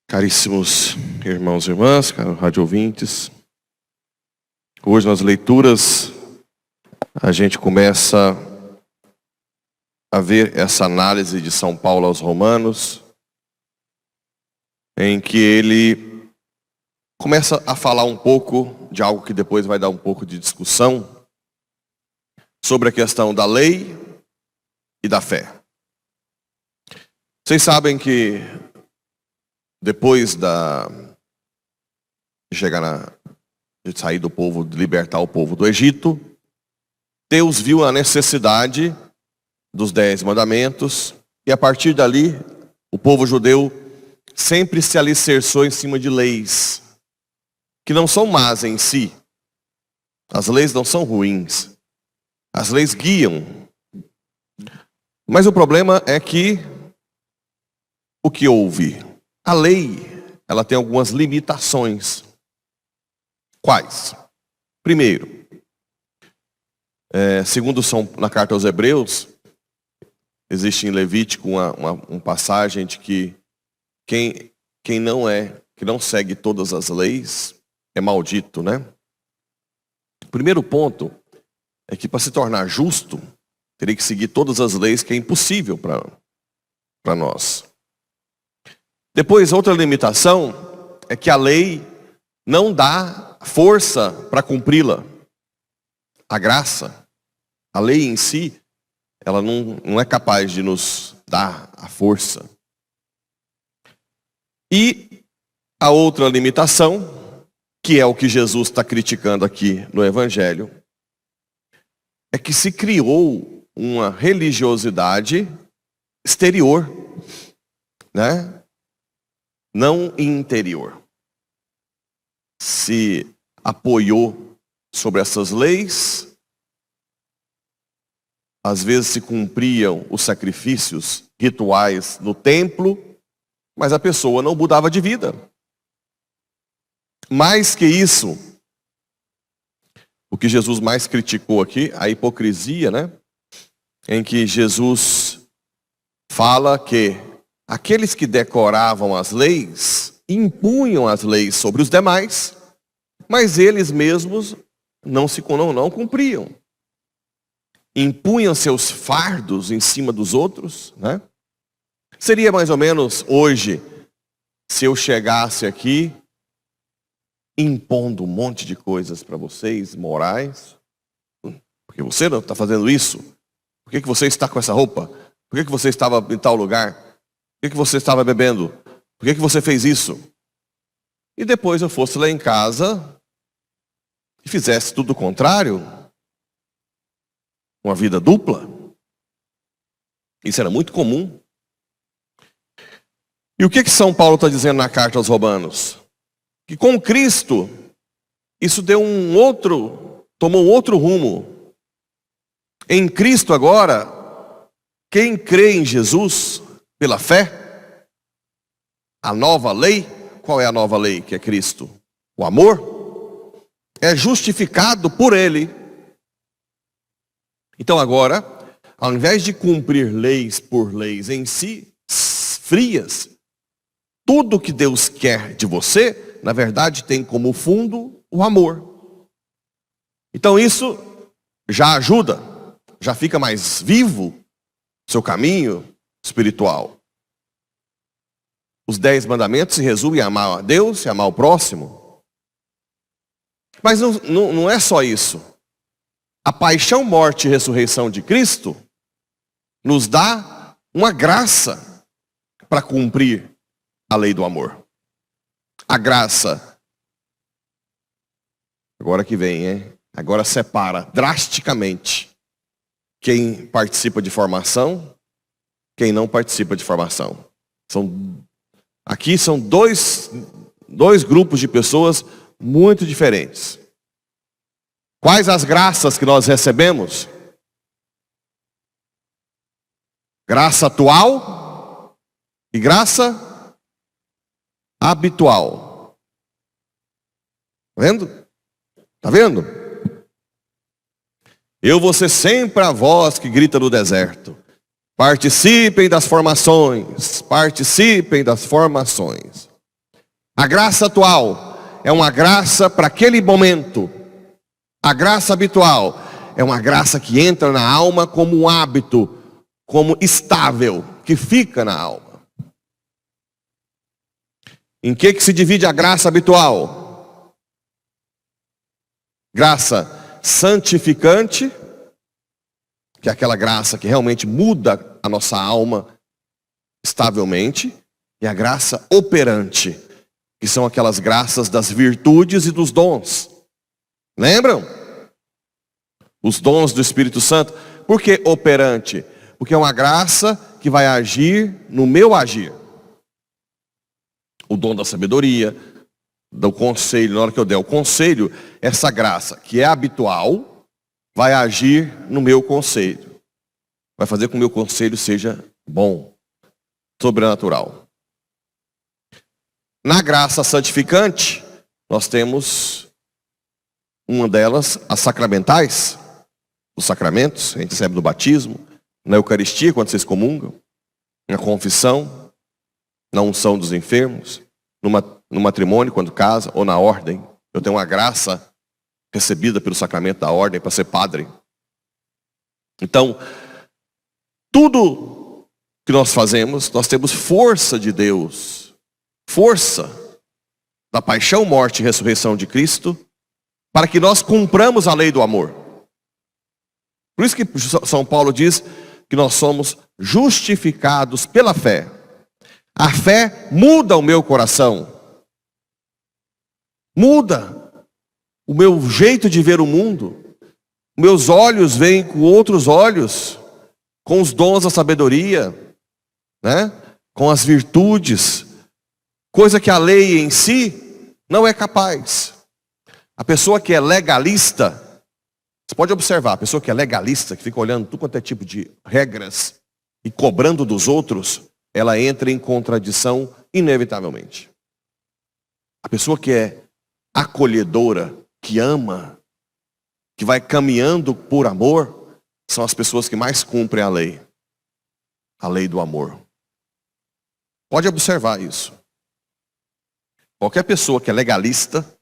Caríssimos irmãos e irmãs, caros rádio ouvintes, hoje nas leituras a gente começa a ver essa análise de São Paulo aos Romanos, em que ele começa a falar um pouco de algo que depois vai dar um pouco de discussão, sobre a questão da lei e da fé. Vocês sabem que depois de sair do povo, de libertar o povo do Egito, Deus viu a necessidade dos 10 mandamentos e a partir dali o povo judeu sempre se alicerçou em cima de leis que não são más em si. As leis não são ruins. As leis guiam. Mas o problema é que o que houve? A lei, ela tem algumas limitações. Quais? Primeiro, segundo na carta aos Hebreus, existe em Levítico uma passagem de que quem não segue todas as leis é maldito, né? O primeiro ponto é que para se tornar justo, teria que seguir todas as leis, que é impossível para nós. Depois, outra limitação é que a lei não dá força para cumpri-la. A graça, a lei em si, ela não é capaz de nos dar a força. E a outra limitação, que é o que Jesus está criticando aqui no Evangelho, é que se criou uma religiosidade exterior, né? Não interior. Se apoiou sobre essas leis, às vezes se cumpriam os sacrifícios rituais no templo, mas a pessoa não mudava de vida. Mais que isso, o que Jesus mais criticou aqui, a hipocrisia, né? Em que Jesus fala que aqueles que decoravam as leis, impunham as leis sobre os demais, mas eles mesmos não cumpriam. Impunham seus fardos em cima dos outros, né? Seria mais ou menos hoje, se eu chegasse aqui, impondo um monte de coisas para vocês, morais, porque você não está fazendo isso, por que você está com essa roupa? Por que você estava em tal lugar? Por que você estava bebendo? Por que você fez isso? E depois eu fosse lá em casa e fizesse tudo o contrário, uma vida dupla. Isso era muito comum. E o que São Paulo está dizendo na carta aos Romanos? Que com Cristo, isso tomou um outro rumo. Em Cristo agora, quem crê em Jesus, pela fé, a nova lei, qual é a nova lei que é Cristo? O amor, é justificado por Ele. Então agora, ao invés de cumprir leis por leis em si, frias, tudo que Deus quer de você, na verdade tem como fundo o amor. Então isso já ajuda, já fica mais vivo o seu caminho espiritual. Os 10 mandamentos se resumem a amar a Deus e amar o próximo. Mas não é só isso. A paixão, morte e ressurreição de Cristo nos dá uma graça para cumprir a lei do amor. A graça, agora que vem, agora separa drasticamente quem participa de formação, quem não participa de formação. Aqui são dois grupos de pessoas muito diferentes. Quais as graças que nós recebemos? Graça atual e graça habitual. Vendo? Tá vendo? Eu vou ser sempre a voz que grita no deserto. Participem das formações. Participem das formações. A graça atual é uma graça para aquele momento. A graça habitual é uma graça que entra na alma como um hábito, como estável, que fica na alma. Em que se divide a graça habitual? Graça santificante, que é aquela graça que realmente muda a nossa alma estavelmente, e a graça operante, que são aquelas graças das virtudes e dos dons. Lembram? Os dons do Espírito Santo. Por que operante? Porque é uma graça que vai agir no meu agir. O dom da sabedoria, do conselho, na hora que eu der o conselho, essa graça que é habitual, vai agir no meu conselho. Vai fazer com que o meu conselho seja bom, sobrenatural. Na graça santificante, nós temos uma delas, as sacramentais, os sacramentos, a gente recebe no batismo, na Eucaristia, quando vocês comungam, na confissão, na unção dos enfermos, no matrimônio, quando casa, ou na ordem. Eu tenho uma graça recebida pelo sacramento da ordem para ser padre. Então, tudo que nós fazemos, nós temos força de Deus, força da paixão, morte e ressurreição de Cristo, para que nós cumpramos a lei do amor. Por isso que São Paulo diz que nós somos justificados pela fé. A fé muda o meu coração, muda o meu jeito de ver o mundo. Meus olhos veem com outros olhos, com os dons da sabedoria, né? Com as virtudes, coisa que a lei em si não é capaz. A pessoa que é legalista, você pode observar, a pessoa que é legalista, que fica olhando tudo quanto é tipo de regras e cobrando dos outros, ela entra em contradição inevitavelmente. A pessoa que é acolhedora, que ama, que vai caminhando por amor, são as pessoas que mais cumprem a lei do amor. Pode observar isso. Qualquer pessoa que é legalista,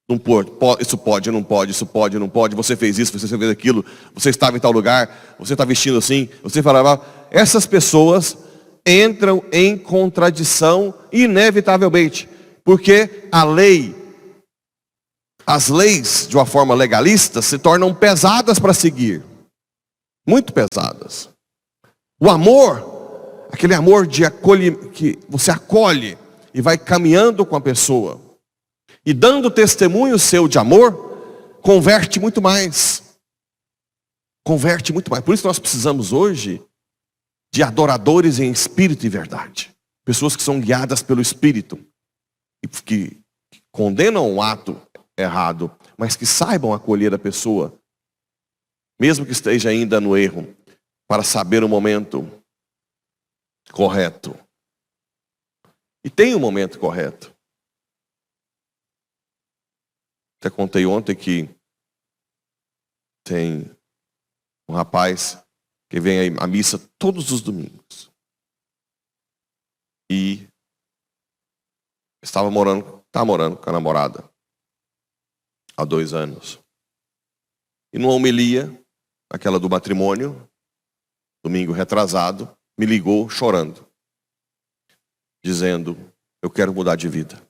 não pode, isso pode, não pode, isso pode, não pode, você fez isso, você fez aquilo, você estava em tal lugar, você está vestindo assim, você falava, essas pessoas entram em contradição inevitavelmente, porque as leis de uma forma legalista se tornam pesadas para seguir, muito pesadas. O amor, aquele amor de que você acolhe e vai caminhando com a pessoa e dando testemunho seu de amor, converte muito mais. Converte muito mais. Por isso nós precisamos hoje de adoradores em espírito e verdade. Pessoas que são guiadas pelo Espírito. E que condenam um ato errado, mas que saibam acolher a pessoa, mesmo que esteja ainda no erro, para saber o momento correto. E tem o momento correto. Até contei ontem que tem um rapaz que vem à missa todos os domingos. E está morando com a namorada há 2 anos. E numa homilia, aquela do matrimônio, domingo retrasado, me ligou chorando, dizendo, eu quero mudar de vida.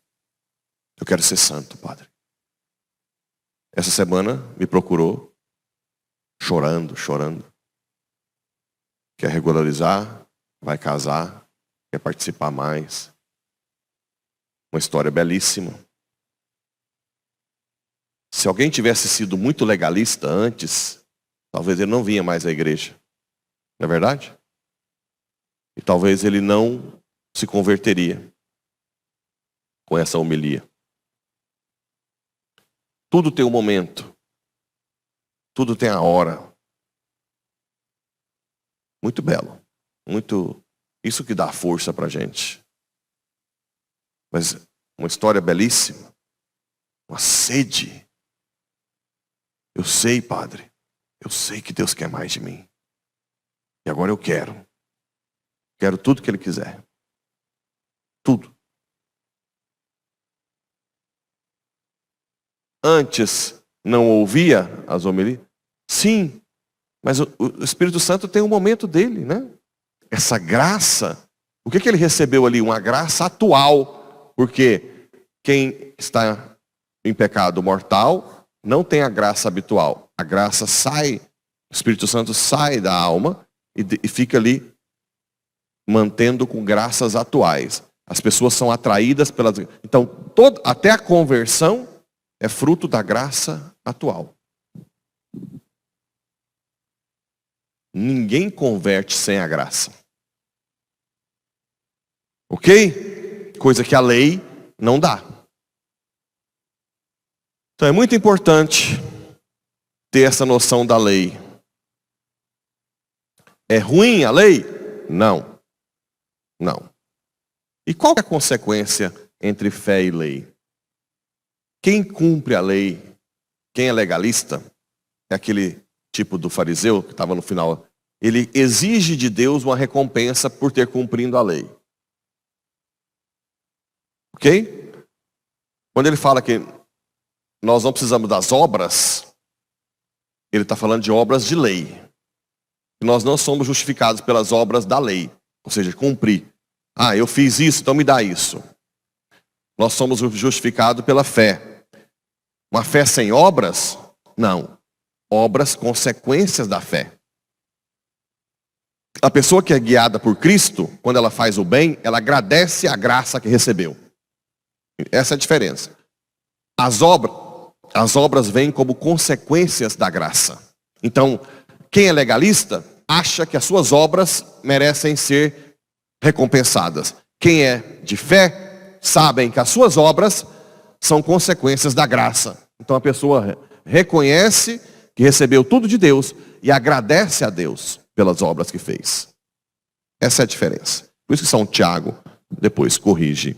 Eu quero ser santo, padre. Essa semana me procurou, chorando. Quer regularizar, vai casar, quer participar mais. Uma história belíssima. Se alguém tivesse sido muito legalista antes, talvez ele não vinha mais à igreja. Não é verdade? E talvez ele não se converteria com essa homilia. Tudo tem um momento. Tudo tem a hora. Muito belo. Muito. Isso que dá força pra gente. Mas uma história belíssima. uma sede. Eu sei, Padre, eu sei que Deus quer mais de mim. E agora eu quero. Quero tudo que Ele quiser. Tudo. Antes não ouvia as homilias? Sim, mas o Espírito Santo tem um momento dele, né? Essa graça, o que ele recebeu ali? Uma graça atual, porque quem está em pecado mortal não tem a graça habitual. A graça sai, o Espírito Santo sai da alma e fica ali mantendo com graças atuais. As pessoas são atraídas pelas... Então, até a conversão é fruto da graça atual. Ninguém converte sem a graça. Ok? Coisa que a lei não dá. Então é muito importante ter essa noção da lei. É ruim a lei? Não. Não. E qual é a consequência entre fé e lei? Quem cumpre a lei, quem é legalista, é aquele tipo do fariseu que estava no final. Ele exige de Deus uma recompensa por ter cumprido a lei. Ok? Quando ele fala que nós não precisamos das obras, ele está falando de obras de lei. Nós não somos justificados pelas obras da lei, ou seja, cumprir. Ah, eu fiz isso, então me dá isso. Nós somos justificados pela fé. Uma fé sem obras? Não. Obras, consequências da fé. A pessoa que é guiada por Cristo, quando ela faz o bem, ela agradece a graça que recebeu. Essa é a diferença. As obras vêm como consequências da graça. Então, quem é legalista acha que as suas obras merecem ser recompensadas. Quem é de fé sabem que as suas obras são consequências da graça. Então a pessoa reconhece que recebeu tudo de Deus e agradece a Deus pelas obras que fez. Essa é a diferença. Por isso que São Tiago depois corrige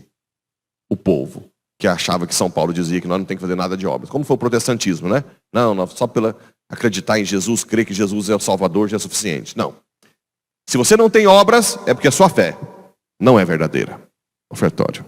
o povo que achava que São Paulo dizia que nós não temos que fazer nada de obras. Como foi o protestantismo, né? Não, só pela acreditar em Jesus, crer que Jesus é o Salvador já é suficiente. Não. Se você não tem obras, é porque a sua fé não é verdadeira. Ofertório.